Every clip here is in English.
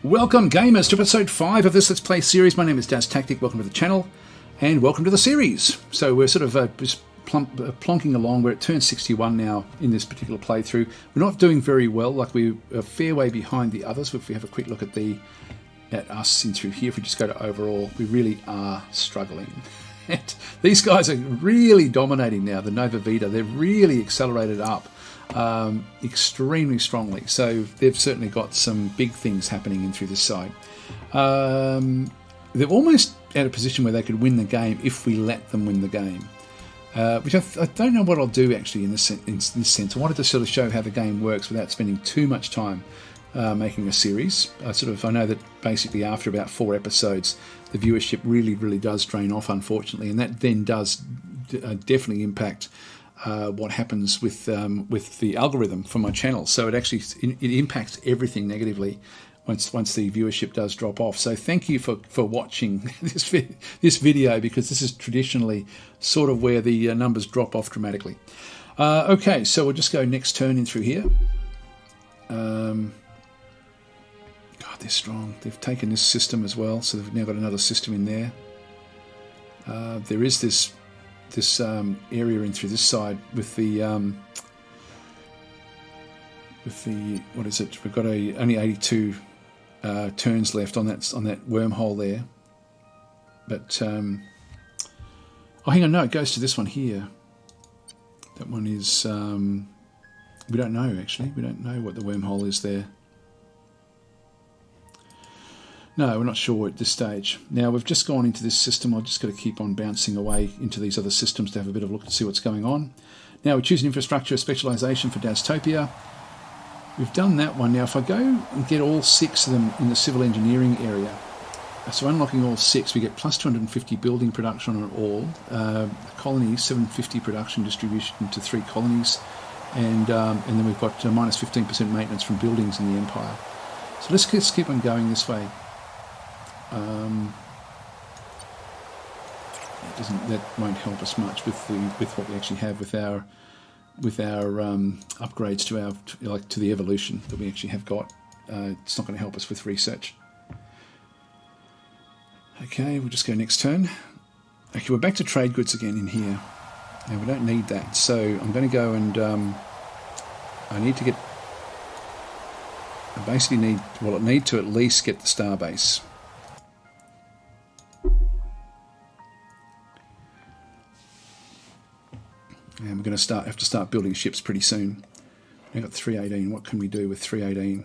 Welcome gamers to episode 5 of this Let's Play series. My name is Daz Tactic, welcome to the channel and welcome to the series. So we're sort of just plonking along. We're at turn 61 now in this particular playthrough. We're not doing very well, like we're a fair way behind the others. If we have a quick look at us in through here, if we just go to overall, we really are struggling. And these guys are really dominating now, the Nova Vita. They've really accelerated up extremely strongly, so they've certainly got some big things happening in through this side. They're almost at a position where they could win the game if we let them win the game, which I don't know what I'll do actually in this sense. I wanted to sort of show how the game works without spending too much time making a series. I know that basically after about 4 episodes the viewership really does drain off, unfortunately, and that then does definitely impact what happens with the algorithm for my channel. So it impacts everything negatively once the viewership does drop off. So thank you for watching this video, because this is traditionally sort of where the numbers drop off dramatically. Okay, so we'll just go next turn in through here. God, they're strong. They've taken this system as well, so they've now got another system in there. There is this area in through this side with the what is it? We've got only 82 turns left on that wormhole there. But oh, hang on, no, it goes to this one here. That one is we don't know actually. We don't know what the wormhole is there. No, we're not sure at this stage. Now, we've just gone into this system. I've just got to keep on bouncing away into these other systems to have a bit of a look and see what's going on. Now, we choose an infrastructure specialisation for Daztopia. We've done that one. Now, if I go and get all 6 of them in the civil engineering area, so unlocking all 6, we get plus 250 building production on it all. Colony, 750 production distribution to 3 colonies. And then we've got minus 15% maintenance from buildings in the Empire. So let's just keep on going this way. That won't help us much with what we actually have with our upgrades to the evolution that we actually have got. It's not going to help us with research. Okay, we'll just go next turn. Okay, we're back to trade goods again in here. Now we don't need that, so I'm going to go and I need to get. I basically need to at least get the starbase. And we're going to have to start building ships pretty soon. We've got 318. What can we do with 318?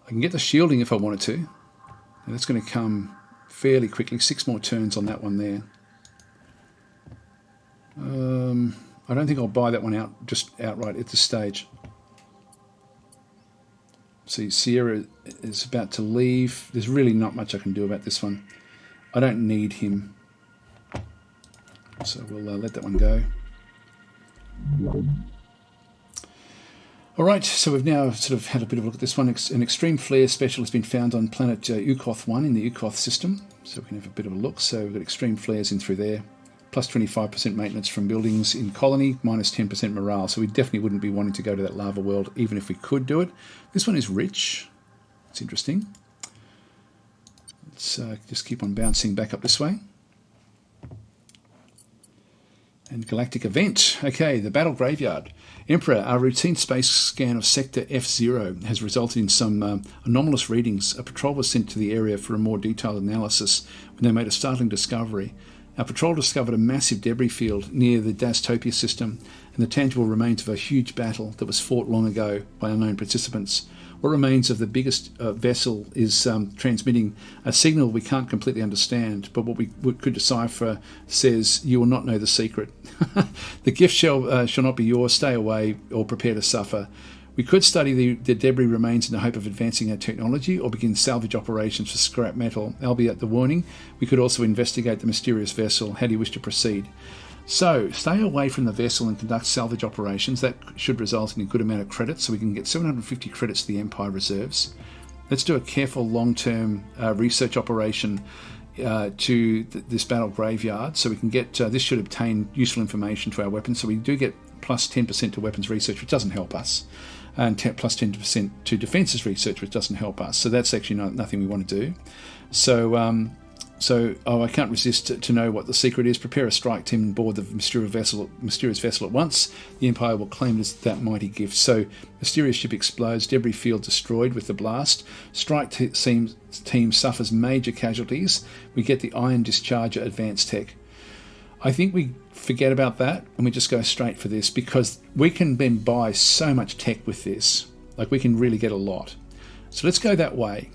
I can get the shielding if I wanted to. And that's going to come fairly quickly. 6 more turns on that one there. I don't think I'll buy that one out just outright at this stage. See, Sierra is about to leave. There's really not much I can do about this one. I don't need him. So we'll let that one go. Alright, so we've now sort of had a bit of a look at this one. An extreme flare special has been found on planet Ukoth 1 in the Ukoth system. So we can have a bit of a look. So we've got extreme flares in through there. Plus 25% maintenance from buildings in colony, minus 10% morale. So we definitely wouldn't be wanting to go to that lava world, even if we could do it. This one is rich. It's interesting. Let's just keep on bouncing back up this way. And Galactic Event. Okay, the Battle Graveyard. Emperor, our routine space scan of Sector F0 has resulted in some anomalous readings. A patrol was sent to the area for a more detailed analysis when they made a startling discovery. Our patrol discovered a massive debris field near the Daztopia system and the tangible remains of a huge battle that was fought long ago by unknown participants. What remains of the biggest vessel is transmitting a signal we can't completely understand, but what we could decipher says, "You will not know the secret." The gift shall not be yours. Stay away or prepare to suffer. We could study the debris remains in the hope of advancing our technology or begin salvage operations for scrap metal, albeit the warning. We could also investigate the mysterious vessel. How do you wish to proceed? So, stay away from the vessel and conduct salvage operations. That should result in a good amount of credits, so we can get 750 credits to the Empire reserves. Let's do a careful long-term research operation to this battle graveyard, so we can get, this should obtain useful information to our weapons, so we do get plus 10% to weapons research, which doesn't help us. and plus 10% to defences research, which doesn't help us. So that's actually nothing we want to do. So I can't resist to know what the secret is. Prepare a strike team and board the mysterious vessel at once. The Empire will claim that mighty gift. So mysterious ship explodes, debris field destroyed with the blast. Strike team suffers major casualties. We get the ion discharger advanced tech. I think we forget about that and we just go straight for this, because we can then buy so much tech with this. Like, we can really get a lot. So let's go that way.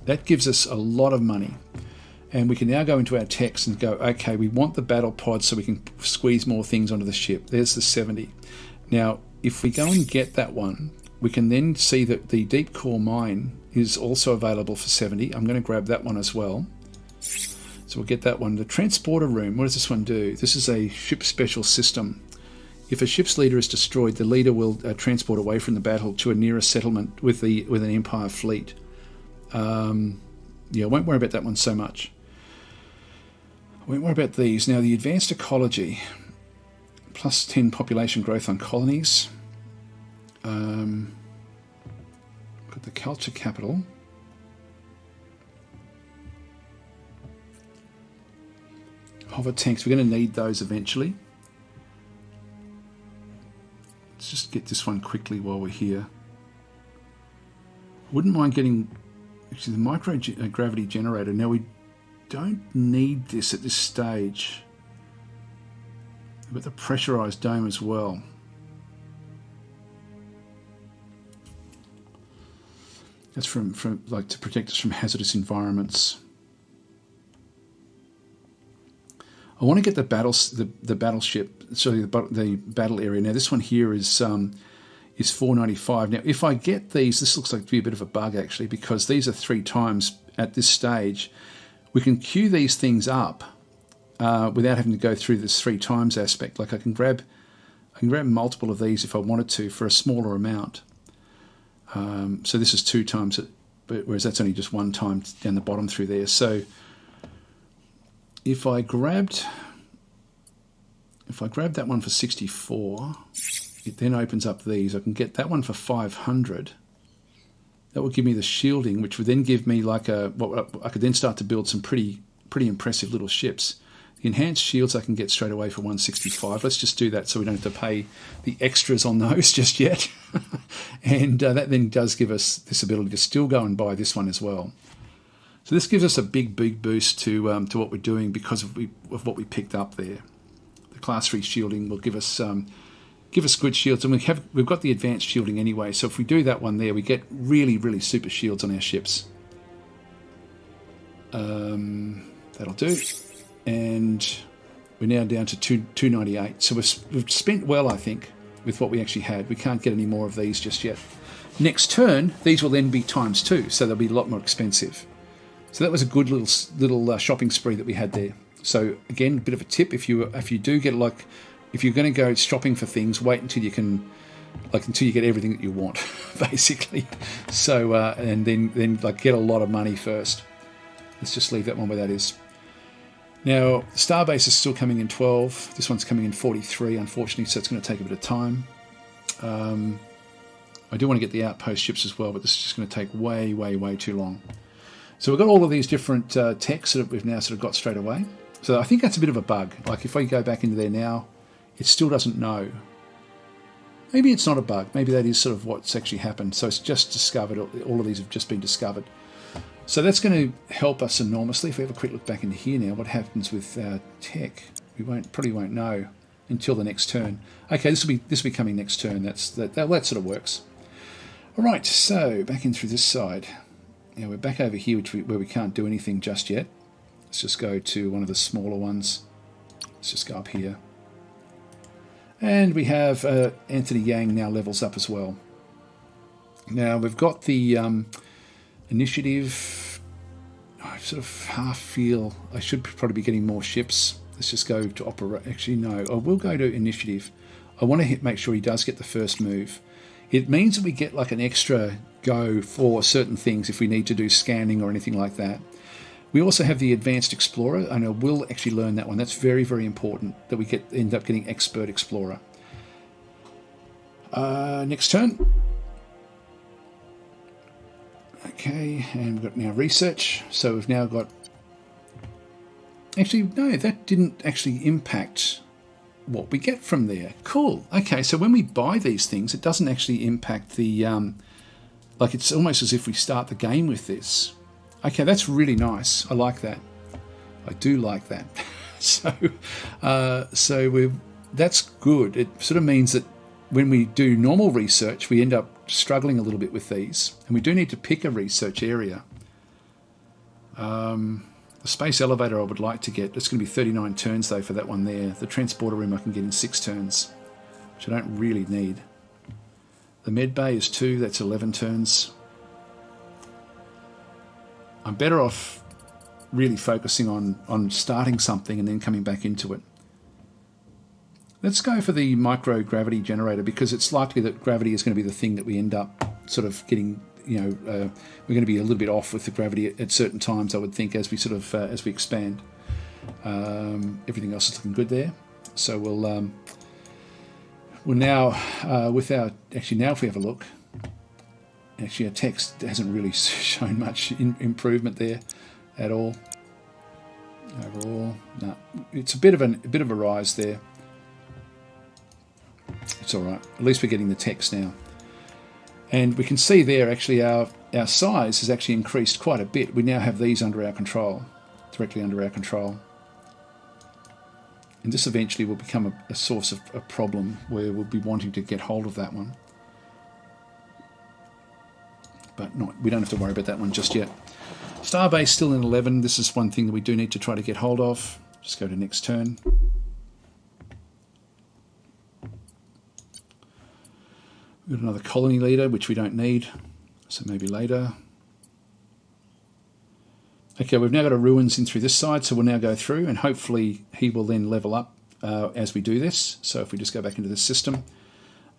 That gives us a lot of money. And we can now go into our text and go, okay, we want the battle pod so we can squeeze more things onto the ship. There's the 70. Now, if we go and get that one, we can then see that the deep core mine is also available for 70. I'm going to grab that one as well. So we'll get that one. The transporter room, what does this one do? This is a ship special system. If a ship's leader is destroyed, the leader will transport away from the battle to a nearest settlement with an Empire fleet. Yeah, I won't worry about that one so much. I won't worry about these. Now, the advanced ecology, plus 10 population growth on colonies. Got the culture capital. Hover tanks, we're going to need those eventually. Let's just get this one quickly while we're here. Wouldn't mind getting actually the microgravity generator. Now, we don't need this at this stage. We've got the pressurized dome as well. That's from like to protect us from hazardous environments. I want to get the battleship, sorry, the battle area. Now this one here is 495. Now if I get these, this looks like to be a bit of a bug actually, because these are 3 times at this stage. We can queue these things up without having to go through this 3 times aspect. Like I can grab multiple of these if I wanted to for a smaller amount. So this is 2 times it, whereas that's only just 1 time down the bottom through there. So if I grabbed that one for 64, it then opens up these. I can get that one for 500. That will give me the shielding, which would then give me like I could then start to build some pretty impressive little ships. The enhanced shields I can get straight away for 165. Let's just do that so we don't have to pay the extras on those just yet. And that then does give us this ability to still go and buy this one as well. So this gives us a big boost to what we're doing because of what we picked up there. The class 3 shielding will give us good shields, and we've got the advanced shielding anyway. So if we do that one there, we get really super shields on our ships. That'll do. And we're now down to 298. So we've spent well, I think, with what we actually had. We can't get any more of these just yet. Next turn, these will then be ×2, so they'll be a lot more expensive. So that was a good little shopping spree that we had there. So again, a bit of a tip: if you do get if you're going to go shopping for things, wait until you get everything that you want, basically. So and then get a lot of money first. Let's just leave that one where that is. Now, the Starbase is still coming in 12. This one's coming in 43, unfortunately, so it's going to take a bit of time. I do want to get the outpost ships as well, but this is just going to take way too long. So we've got all of these different techs that we've now sort of got straight away. So I think that's a bit of a bug. Like if I go back into there now, it still doesn't know. Maybe it's not a bug. Maybe that is sort of what's actually happened. So it's just discovered. All of these have just been discovered. So that's going to help us enormously. If we have a quick look back into here now, what happens with tech? We probably won't know until the next turn. Okay, this will be coming next turn. That sort of works. All right, so back in through this side. Now we're back over here, where we can't do anything just yet. Let's just go to one of the smaller ones. Let's just go up here. And we have Anthony Yang now levels up as well. Now we've got the initiative. I sort of half feel I should probably be getting more ships. Let's just go to operate. Actually, no, I will go to initiative. I want to make sure he does get the first move. It means that we get like an extra go for certain things if we need to do scanning or anything like that. We also have the Advanced Explorer, and I will actually learn that one. That's very important that we end up getting Expert Explorer. Next turn. Okay, and we've got now research. So we've now got... Actually, no, that didn't actually impact what we get from there. Cool. Okay, so when we buy these things, it doesn't actually impact the... like it's almost as if we start the game with this. Okay, that's really nice. I like that. I do like that. That's good. It sort of means that when we do normal research, we end up struggling a little bit with these, and we do need to pick a research area. The space elevator I would like to get, it's going to be 39 turns though for that one there. The transporter room I can get in 6 turns, which I don't really need. The med bay is 2, that's 11 turns. I'm better off really focusing on starting something and then coming back into it. Let's go for the microgravity generator, because it's likely that gravity is going to be the thing that we end up sort of getting, we're going to be a little bit off with the gravity at certain times, I would think, as we sort of, as we expand. Everything else is looking good there. So we'll now, with our, actually now if we have a look, actually our text hasn't really shown much improvement there at all. Overall, no, it's a bit of a rise there. It's all right. At least we're getting the text now, and we can see there actually our size has actually increased quite a bit. We now have these under our control, directly under our control, and this eventually will become a source of a problem where we'll be wanting to get hold of that one. But we don't have to worry about that one just yet. Starbase still in 11. This is one thing that we do need to try to get hold of. Just go to next turn. We've got another colony leader, which we don't need, so maybe later. Okay, we've now got a ruins in through this side, so we'll now go through, and hopefully he will then level up as we do this. So if we just go back into the system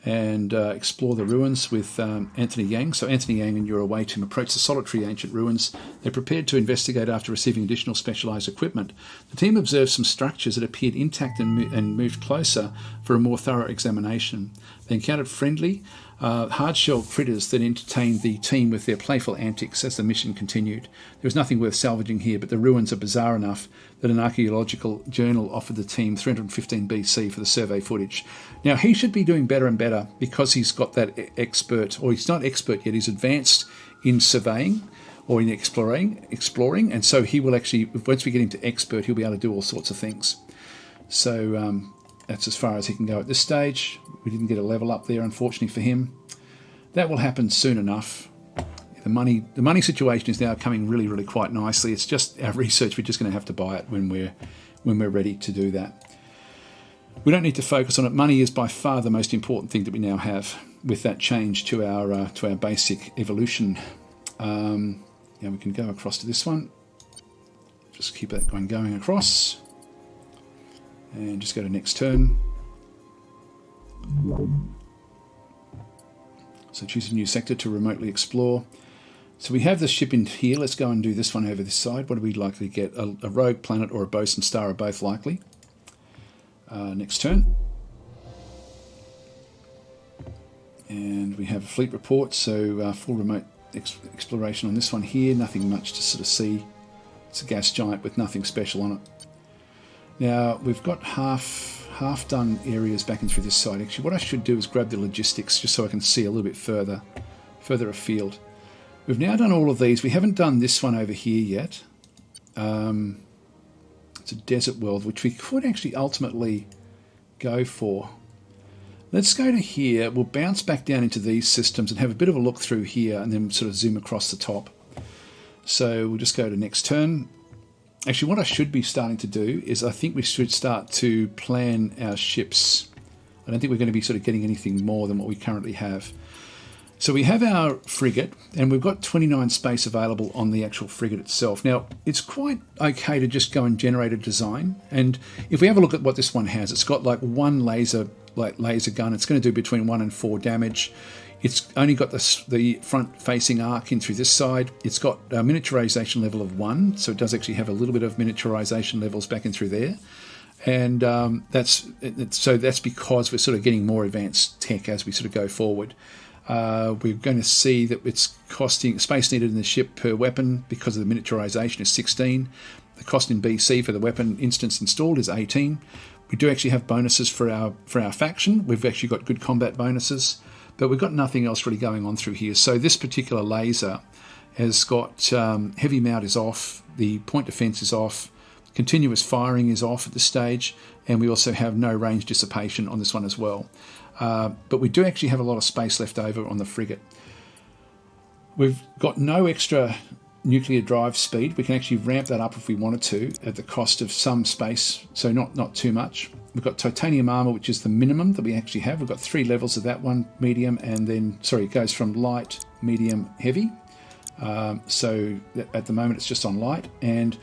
and explore the ruins with Anthony Yang. So Anthony Yang and Yura Wei approach the solitary ancient ruins. They're prepared to investigate after receiving additional specialised equipment. The team observed some structures that appeared intact and moved closer for a more thorough examination. They encountered friendly, hard-shelled critters that entertained the team with their playful antics as the mission continued. There was nothing worth salvaging here, but the ruins are bizarre enough that an archaeological journal offered the team 315 BC for the survey footage. Now, he should be doing better and better because he's got that expert, or he's not expert yet, he's advanced in surveying or in exploring, and so he will actually, once we get him to expert, he'll be able to do all sorts of things. So that's as far as he can go at this stage. We didn't get a level up there, unfortunately for him. That will happen soon enough. The money situation is now coming really, really quite nicely. It's just our research. We're just going to have to buy it when we're ready to do that. We don't need to focus on it. Money is by far the most important thing that we now have with that change to our basic evolution. Yeah, we can go across to this one. Just keep that going across. And just go to next turn. So choose a new sector to remotely explore. So we have the ship in here. Let's go and do this one over this side. What do we likely get? A rogue planet or a bosun star are both likely. Next turn. And we have a fleet report, so full remote exploration on this one here. Nothing much to sort of see. It's a gas giant with nothing special on it. Now, we've got half done areas back in through this side. Actually, what I should do is grab the logistics just so I can see a little bit further afield. We've now done all of these. We haven't done this one over here yet. It's a desert world, which we could actually ultimately go for. Let's go to here. We'll bounce back down into these systems and have a bit of a look through here and then sort of zoom across the top. So we'll just go to next turn. Actually, what I should be starting to do is I think we should start to plan our ships. I don't think we're going to be sort of getting anything more than what we currently have. So we have our frigate, and we've got 29 space available on the actual frigate itself. Now, it's quite okay to just go and generate a design. And if we have a look at what this one has, it's got like one laser gun. It's going to do between 1 and 4 damage. It's only got the front-facing arc in through this side. It's got a miniaturization level of 1, so it does actually have a little bit of miniaturization levels back in through there. And that's because we're sort of getting more advanced tech as we sort of go forward. We're going to see that it's costing space needed in the ship per weapon because of the miniaturization is 16. The cost in BC for the weapon instance installed is 18. We do actually have bonuses for our faction. We've actually got good combat bonuses, but we've got nothing else really going on through here. So this particular laser has got heavy mount is off, the point defense is off, continuous firing is off at this stage, and we also have no range dissipation on this one as well. But we do actually have a lot of space left over on the frigate. We've got no extra nuclear drive speed. We can actually ramp that up if we wanted to at the cost of some space, so not too much. We've got titanium armor, which is the minimum that we actually have. We've got 3 levels of that one, medium, and then, it goes from light, medium, heavy. So at the moment it's just on light, and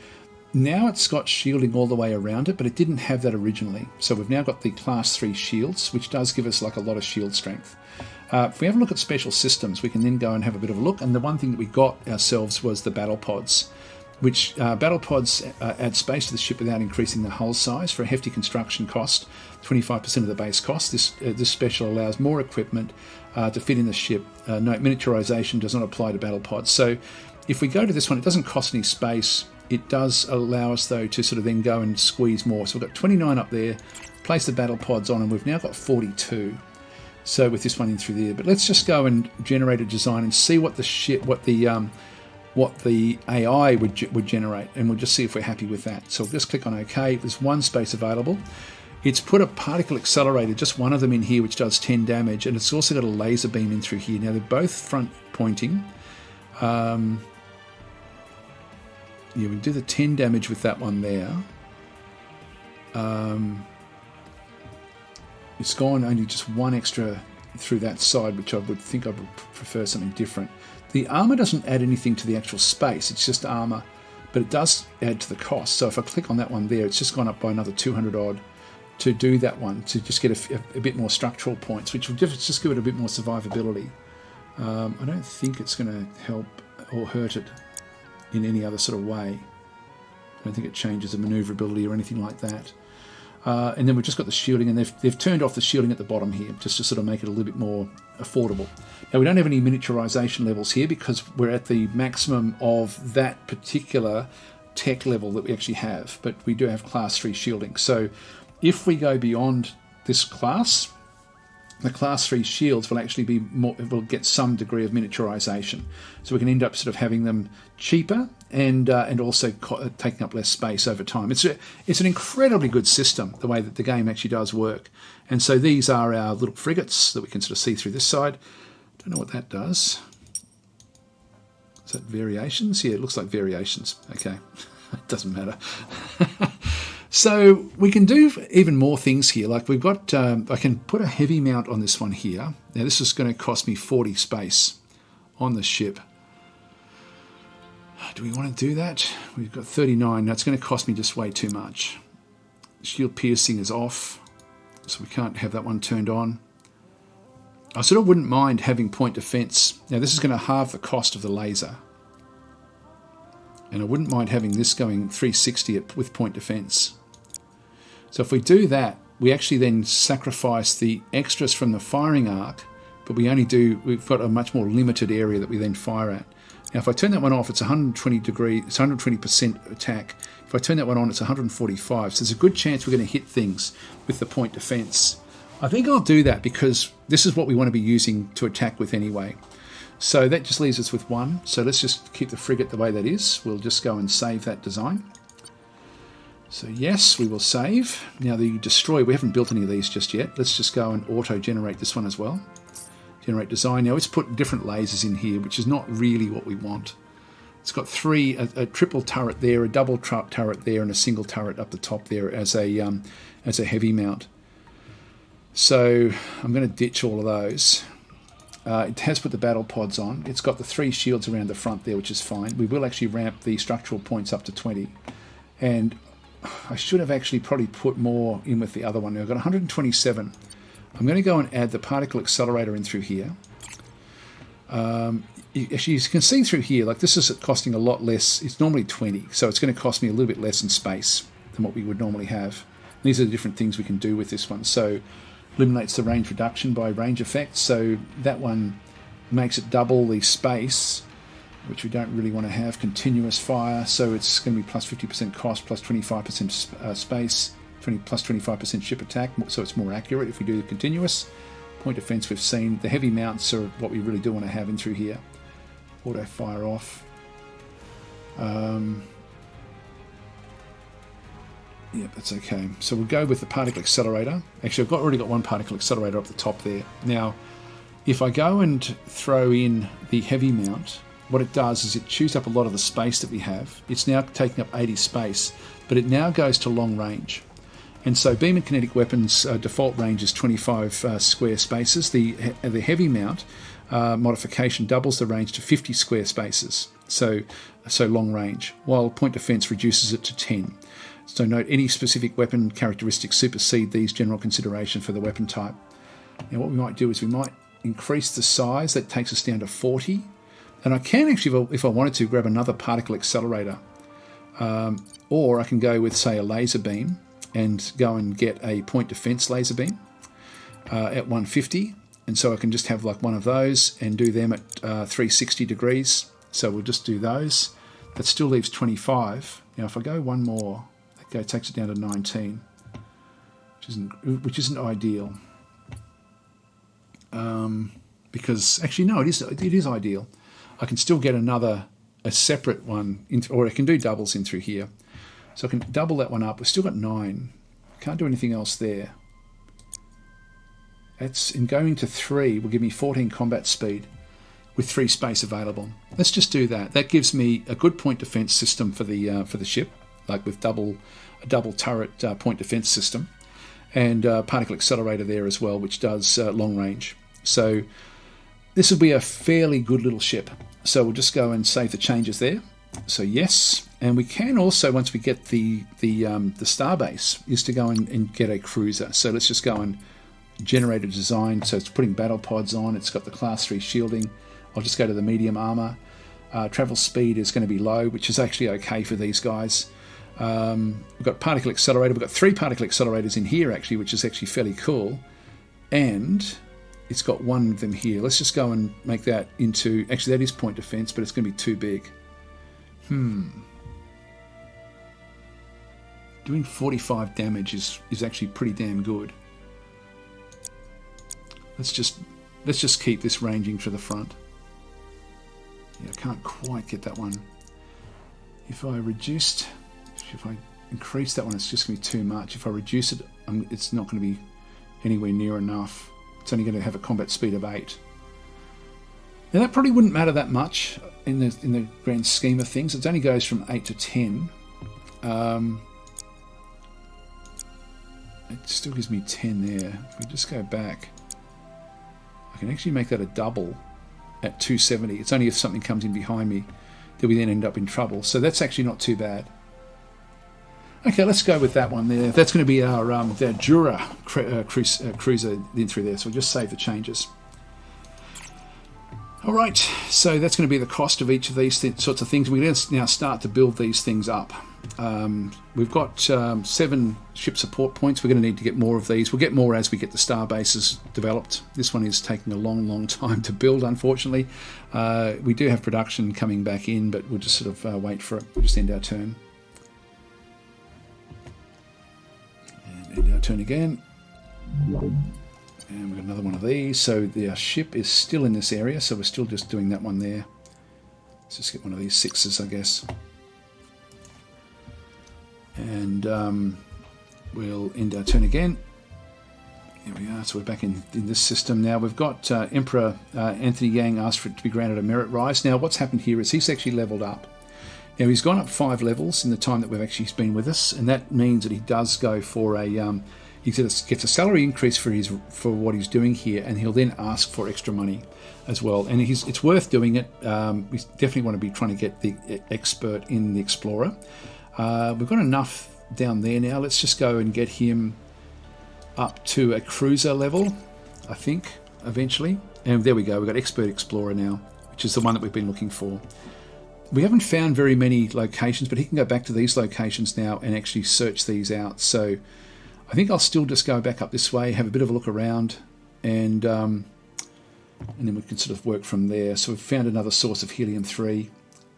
now it's got shielding all the way around it, but it didn't have that originally. So we've now got the class 3 shields, which does give us like a lot of shield strength. If we have a look at special systems, we can then go and have a bit of a look. And the one thing that we got ourselves was the battle pods, which battle pods add space to the ship without increasing the hull size for a hefty construction cost, 25% of the base cost. This special allows more equipment to fit in the ship. Note, miniaturization does not apply to battle pods. So if we go to this one, it doesn't cost any space. It does allow us, though, to sort of then go and squeeze more. So we've got 29 up there, place the battle pods on, and we've now got 42. So with this one in through there. But let's just go and generate a design and see what the AI would generate, and we'll just see if we're happy with that. So we'll just click on OK. There's one space available. It's put a particle accelerator, just one of them in here, which does 10 damage, and it's also got a laser beam in through here. Now they're both front pointing. Yeah, we can do the 10 damage with that one there. It's gone only just one extra through that side, which I would think I would prefer something different. The armor doesn't add anything to the actual space, it's just armor, but it does add to the cost. So if I click on that one there, it's just gone up by another 200 odd to do that one, to just get a bit more structural points, which will just give it a bit more survivability. I don't think it's going to help or hurt it in any other sort of way. I don't think it changes the maneuverability or anything like that. And then we've just got the shielding, and they've turned off the shielding at the bottom here, just to sort of make it a little bit more affordable. Now, we don't have any miniaturization levels here because we're at the maximum of that particular tech level that we actually have, but we do have class 3 shielding. So if we go beyond this class, the class 3 shields will actually be more, will get some degree of miniaturization. So we can end up sort of having them cheaper and also taking up less space over time. It's an incredibly good system, the way that the game actually does work. And so these are our little frigates that we can sort of see through this side. Don't know what that does. Is that variations? Yeah, it looks like variations. Okay, it doesn't matter. So we can do even more things here. Like we've got, I can put a heavy mount on this one here. Now this is going to cost me 40 space on the ship. Do we want to do that? We've got 39. Now it's going to cost me just way too much. Shield piercing is off, so we can't have that one turned on. I sort of wouldn't mind having point defense. Now this is going to halve the cost of the laser. And I wouldn't mind having this going 360 with point defense. So if we do that, we actually then sacrifice the extras from the firing arc, but we've got a much more limited area that we then fire at. Now if I turn that one off, it's 120 degrees, it's 120% attack. If I turn that one on, it's 145. So there's a good chance we're going to hit things with the point defense. I think I'll do that because this is what we want to be using to attack with anyway. So that just leaves us with one. So let's just keep the frigate the way that is. We'll just go and save that design. So yes, we will save. Now the destroy, we haven't built any of these just yet. Let's just go and auto-generate this one as well. Generate design. Now it's put different lasers in here, which is not really what we want. It's got a triple turret there, a double turret there, and a single turret up the top there as a heavy mount. So I'm going to ditch all of those. It has put the battle pods on. It's got the 3 shields around the front there, which is fine. We will actually ramp the structural points up to 20. And I should have actually probably put more in with the other one. Now I've got 127. I'm going to go and add the particle accelerator in through here. As you can see through here, like this is costing a lot less. It's normally 20, so it's going to cost me a little bit less in space than what we would normally have. And these are the different things we can do with this one. So eliminates the range reduction by range effect. So that one makes it double the space, which we don't really want to have. Continuous fire, so it's going to be plus 50% cost, plus 25% space, plus 25% ship attack, so it's more accurate if we do the continuous. Point defense we've seen. The heavy mounts are what we really do want to have in through here. Auto fire off. Yeah, that's okay. So we'll go with the particle accelerator. Actually, already got one particle accelerator up the top there. Now, if I go and throw in the heavy mount, what it does is it chews up a lot of the space that we have. It's now taking up 80 space, but it now goes to long range. And so beam and kinetic weapons default range is 25 square spaces. The heavy mount modification doubles the range to 50 square spaces, so long range, while point defense reduces it to 10. So note, any specific weapon characteristics supersede these general consideration for the weapon type. Now what we might do is we might increase the size. That takes us down to 40. And I can actually, if I wanted to, grab another particle accelerator. Or I can go with, say, a laser beam and go and get a point defense laser beam at 150. And so I can just have like one of those and do them at 360 degrees. So we'll just do those. That still leaves 25. Now if I go one more, that takes it down to 19, which isn't ideal. Because actually no, it is ideal. I can still get a separate one, or I can do doubles in through here. So I can double that one up. We've still got 9. Can't do anything else there. That's in going to 3 will give me 14 combat speed with 3 space available. Let's just do that. That gives me a good point defense system for the ship, like with a double turret point defense system, and particle accelerator there as well, which does long range. So this will be a fairly good little ship. So we'll just go and save the changes there. So yes, and we can also, once we get the starbase, is to go and get a cruiser. So let's just go and generate a design. So it's putting battle pods on. It's got the class 3 shielding. I'll just go to the medium armor. Travel speed is going to be low, which is actually okay for these guys. We've got particle accelerator. We've got 3 particle accelerators in here actually, which is actually fairly cool. And it's got one of them here. Let's just go and make that into... Actually, that is point defense, but it's going to be too big. Doing 45 damage is actually pretty damn good. Let's just keep this ranging to the front. Yeah, I can't quite get that one. If I increase that one, it's just going to be too much. If I reduce it, it's not going to be anywhere near enough. It's only going to have a combat speed of 8. Now that probably wouldn't matter that much in the grand scheme of things. It only goes from 8 to 10. It still gives me 10 there. If we just go back, I can actually make that a double at 270. It's only if something comes in behind me that we then end up in trouble. So that's actually not too bad. Okay, let's go with that one there. That's going to be our Jura cruiser in through there. So we'll just save the changes. All right, so that's going to be the cost of each of these sorts of things. We're going to now start to build these things up. We've got 7 ship support points. We're going to need to get more of these. We'll get more as we get the star bases developed. This one is taking a long time to build, unfortunately. We do have production coming back in, but we'll just sort of wait for it. We'll just end our turn. And end our turn again. And we've got another one of these. So the ship is still in this area, so we're still just doing that one there. Let's just get one of these 6s, I guess. And we'll end our turn again. There we are. So we're back in this system now. We've got Emperor Anthony Yang asked for it to be granted a merit rise. Now what's happened here is he's actually leveled up. Now he's gone up 5 levels in the time that we've actually been with us, and that means that he does go for a he gets a salary increase for what he's doing here, and he'll then ask for extra money as well. And it's worth doing it. We definitely want to be trying to get the expert in the Explorer. We've got enough down there now. Let's just go and get him up to a cruiser level, I think, eventually. And there we go. We've got Expert Explorer now, which is the one that we've been looking for. We haven't found very many locations, but he can go back to these locations now and actually search these out. So I think I'll still just go back up this way, have a bit of a look around, and and then we can sort of work from there. So we've found another source of helium-3.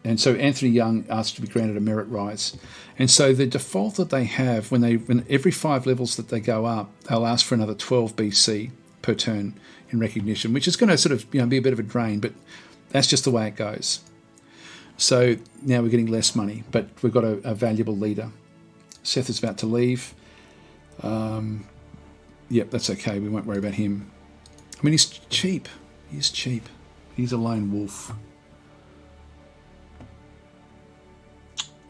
And so Anthony Young asked to be granted a merit rise. And so the default that they have, when every 5 levels that they go up, they'll ask for another 12 BC per turn in recognition, which is going to sort of be a bit of a drain, but that's just the way it goes. So now we're getting less money, but we've got a valuable leader. Seth is about to leave. Yep, that's okay. We won't worry about him. I mean, he's cheap. He's cheap. He's a lone wolf.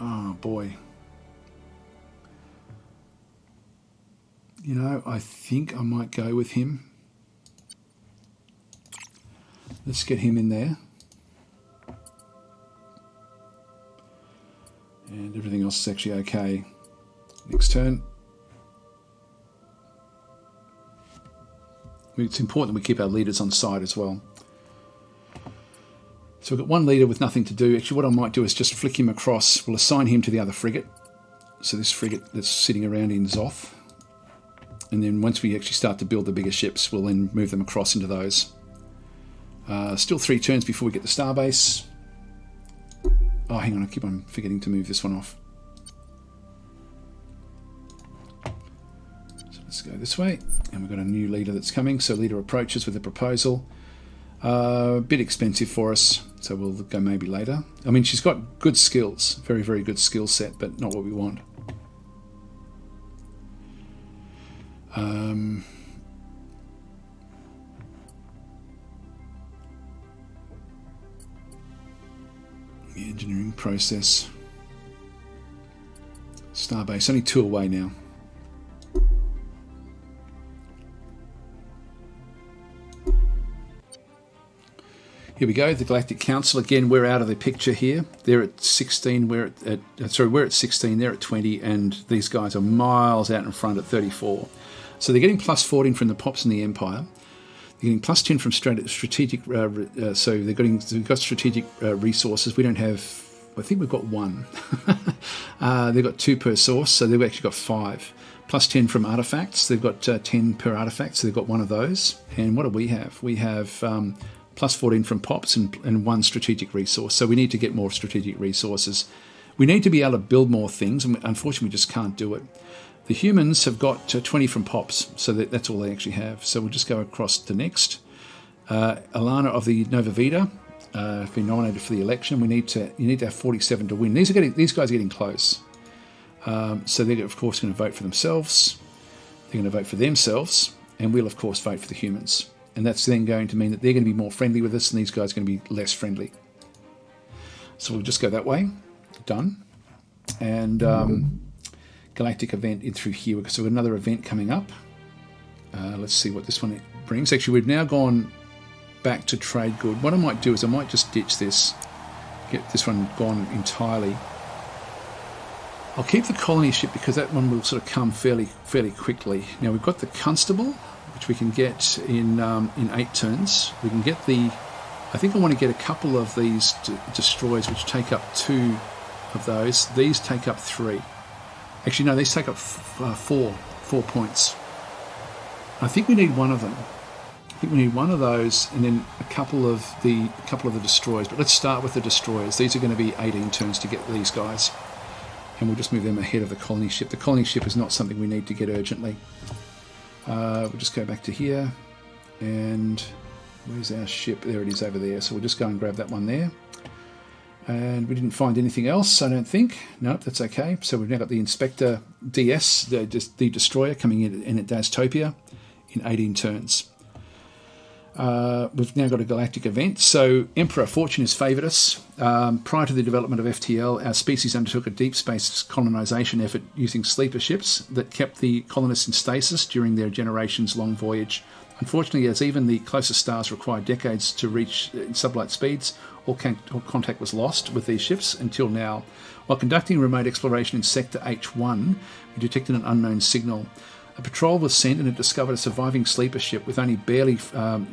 Oh, boy. You know, I think I might go with him. Let's get him in there. And everything else is actually okay. Next turn. It's important that we keep our leaders on side as well. So we've got one leader with nothing to do. Actually, what I might do is just flick him across. We'll assign him to the other frigate. So this frigate that's sitting around in Zoth. And then once we actually start to build the bigger ships, we'll then move them across into those. Still 3 turns before we get the starbase. Oh, hang on, I keep on forgetting to move this one off. So let's go this way. And we've got a new leader that's coming. So leader approaches with a proposal. A bit expensive for us, so we'll go maybe later. I mean, she's got good skills, very, very good skill set, but not what we want. The engineering process. Starbase, only 2 away now. Here we go, the Galactic Council. Again, we're out of the picture here. They're at 16, we're at 16, they're at 20, and these guys are miles out in front at 34. So they're getting plus 14 from the Pops and the Empire. They're getting plus 10 from strategic, so they've got strategic resources. We don't have, I think we've got 1. They've got 2 per source, so they've actually got 5. Plus 10 from artifacts. They've got 10 per artifact, so they've got 1 of those. And what do we have? We have plus 14 from Pops and 1 strategic resource. So we need to get more strategic resources. We need to be able to build more things, and unfortunately we just can't do it. The humans have got 20 from Pops, so that's all they actually have. So we'll just go across to next. Alana of the Nova Vita have been nominated for the election. You need to have 47 to win. These guys are getting close. So they're of course going to vote for themselves. They're going to vote for themselves, and we'll of course vote for the humans. And that's then going to mean that they're going to be more friendly with us, and these guys are going to be less friendly. So we'll just go that way. Done. And Galactic Event in through here. So we've got another event coming up. Let's see what this one brings. Actually, we've now gone back to trade good. What I might do is I might just ditch this. Get this one gone entirely. I'll keep the colony ship because that one will sort of come fairly quickly. Now we've got the Constable, which we can get in 8 turns. We can get the... I think I want to get a couple of these destroyers which take up 2 of those. These take up 3. Actually, no, these take up 4 points. I think we need 1 of them. I think we need 1 of those and then a couple of the destroyers. But let's start with the destroyers. These are going to be 18 turns to get these guys. And we'll just move them ahead of the colony ship. The colony ship is not something we need to get urgently. We'll just go back to here, and where's our ship? There it is over there. So we'll just go and grab that one there. And we didn't find anything else, I don't think. Nope, that's okay. So we've now got the Inspector DS, the Destroyer, coming in at Dastopia in 18 turns. We've now got a Galactic Event. So Emperor Fortune has favoured us. Prior to the development of FTL, our species undertook a deep space colonisation effort using sleeper ships that kept the colonists in stasis during their generations-long voyage. Unfortunately, as even the closest stars required decades to reach sublight speeds, all contact was lost with these ships until now. While conducting remote exploration in Sector H1, we detected an unknown signal. A patrol was sent and it discovered a surviving sleeper ship with only barely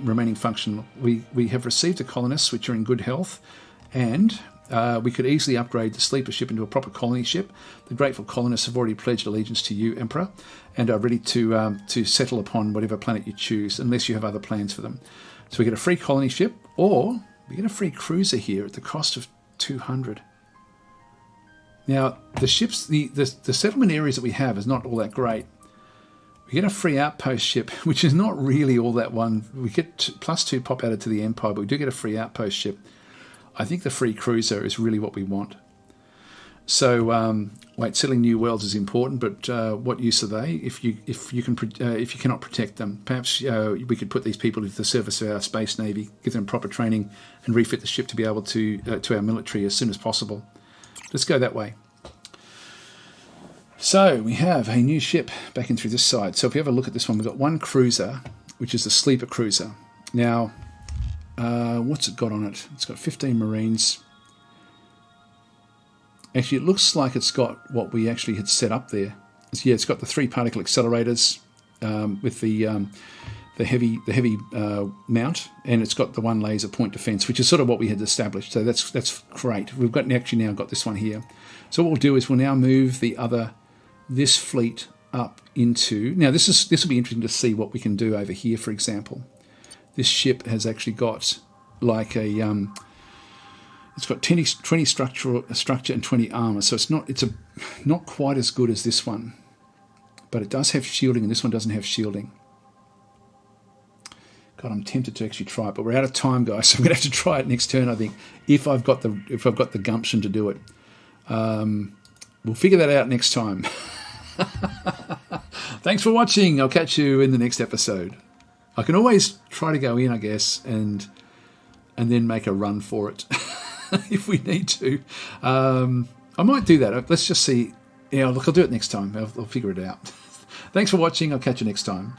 remaining function. We have received the colonists, which are in good health, and we could easily upgrade the sleeper ship into a proper colony ship. The grateful colonists have already pledged allegiance to you, Emperor, and are ready to settle upon whatever planet you choose, unless you have other plans for them. So we get a free colony ship, or we get a free cruiser here at the cost of 200. Now, the ships, the settlement areas that we have is not all that great. We get a free outpost ship, which is not really all that one. We get +2 pop added to the Empire, but we do get a free outpost ship. I think the free cruiser is really what we want. So, settling new worlds is important, but what use are they if you cannot protect them? Perhaps we could put these people into the service of our space navy, give them proper training, and refit the ship to be able to our military as soon as possible. Let's go that way. So we have a new ship back in through this side. So if you have a look at this one, we've got one cruiser, which is the sleeper cruiser. Now, what's it got on it? It's got 15 Marines. Actually, it looks like it's got what we actually had set up there. Yeah, it's got the 3 particle accelerators with the heavy mount, and it's got the 1 laser point defense, which is sort of what we had established. So that's great. We've got actually now got this one here. So what we'll do is we'll now move this fleet up into. Now this will be interesting to see what we can do over here. For example, this ship has actually got like a it's got 20 structure and 20 armor. So it's not quite as good as this one, but it does have shielding, and this one doesn't have shielding. God, I'm tempted to actually try it, but we're out of time, guys. So I'm going to have to try it next turn, I think, if I've got the gumption to do it. We'll figure that out next time. Thanks for watching. I'll catch you in the next episode. I can always try to go in, I guess, and then make a run for it if we need to. I might do that. Let's just see. Yeah, look, I'll do it next time. I'll figure it out. Thanks for watching. I'll catch you next time.